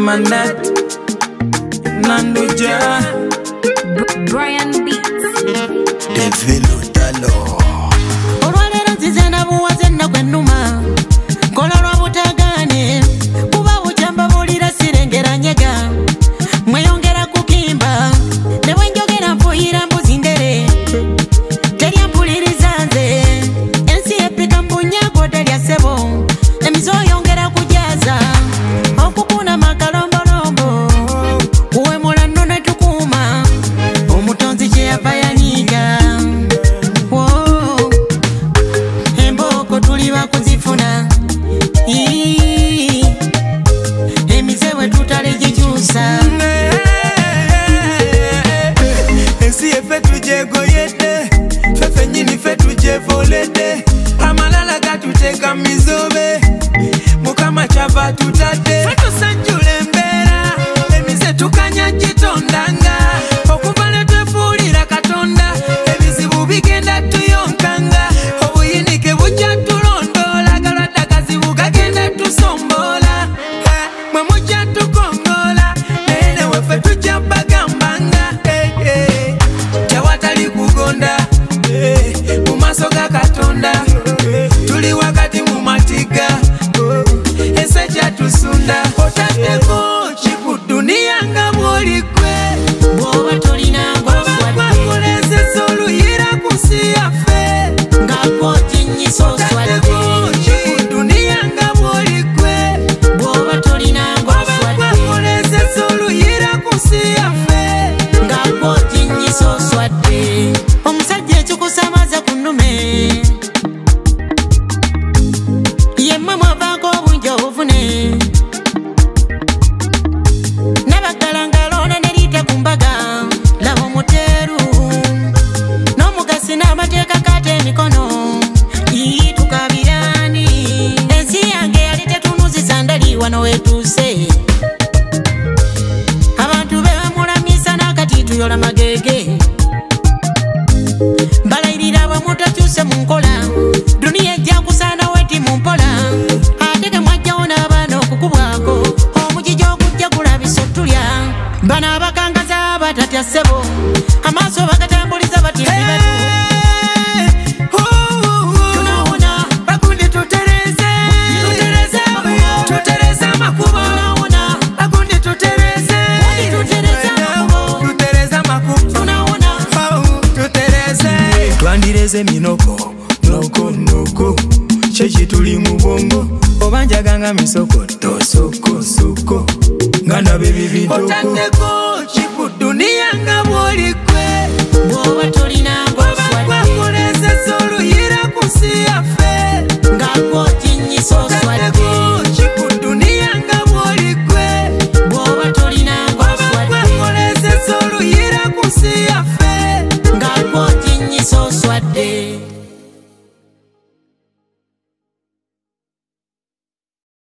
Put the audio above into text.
Manat Nanduja Brian Beats Devilo Dalo Olwalero nzizena buwazenna gwenuma Kololwa butagane Kuba bujamba bulira sirengera nyega Mweyongera kukimba Newe njogera mfuhira mbuzi ndere Terya mpuliriza nze Ensi epika mpunyago terya sebo Emizo yongera kujaza Okukuna makalombolombo Uwe mulano netukuma Omutonzi kye yava yanyiga Emboko tuliwa kuzifuna Emizewe tutale jichusa Ensi efe tujegoyede Fefe nyini fe tujevolede Amalala gatuteka mizobe Mukama chava tutate Fetu sanjule mbera Emize tukanya jitondanga Okuvale twefulira katonda Ebizibu bigenda tuyonkanga Obuyinike buja tulondola Galwada kazibu kagenda tusombola Mwe muja tukongola Nene wefe tuja bagambanga Jawatali kugonda Mumaso ga katonda Tuli wakati mumatiga Eseja tusunda Otateko chiku dunia nga mwolikwe Bwoba tolina ngoswadde Bakuleze solu yira kusiya fe Ngako jinyiso swadde Otateko chiku dunia nga mwolikwe Bwoba tolina ngoswadde Bakuleze solu yira kusiya fe Ngako jinyiso swadde Omusajja ekikusamaza ku nnume Yemmwe mwavaako obungi obuvune Nabagalangaloona ne liita ku mbaga Laba omuteeru N'omugasi n'amateeka kata emikono Tukabirani Ensi yange yali tetunuzisa ndali wano wetuuse Abantu bebamulamisa n'akati tuyola magege Balayirira bwe mutakyuse mu nkola Duniya ejja kusaana weti mu mpola Ate ke mwajjawo n'abaana okukubwako Omugigi okujja gulabisa otulya Bano abakangaza batatya ssebo Amaaso bagatambuliza batimbi batu Tunaona Bakundi tutereze Tutereze amakubo Tunaona Bakundi tutereze tutereze amakubo Tutereze amakubo Tunaona Tutereze Twandireze minoko Noko Chechi tuli mu bongo Obanja ganga misoko Soko Ngana baby bitoko Otateko chiku dunia nga mwolikwe Bwoba tolina ngoswadde Bakuleze solu yira kusiya fe Ngako jinyiso swadde Otateko chiku dunia nga mwolikwe Bwoba tolina ngoswadde Bakuleze solu yira kusiya fe Ngako jinyiso swadde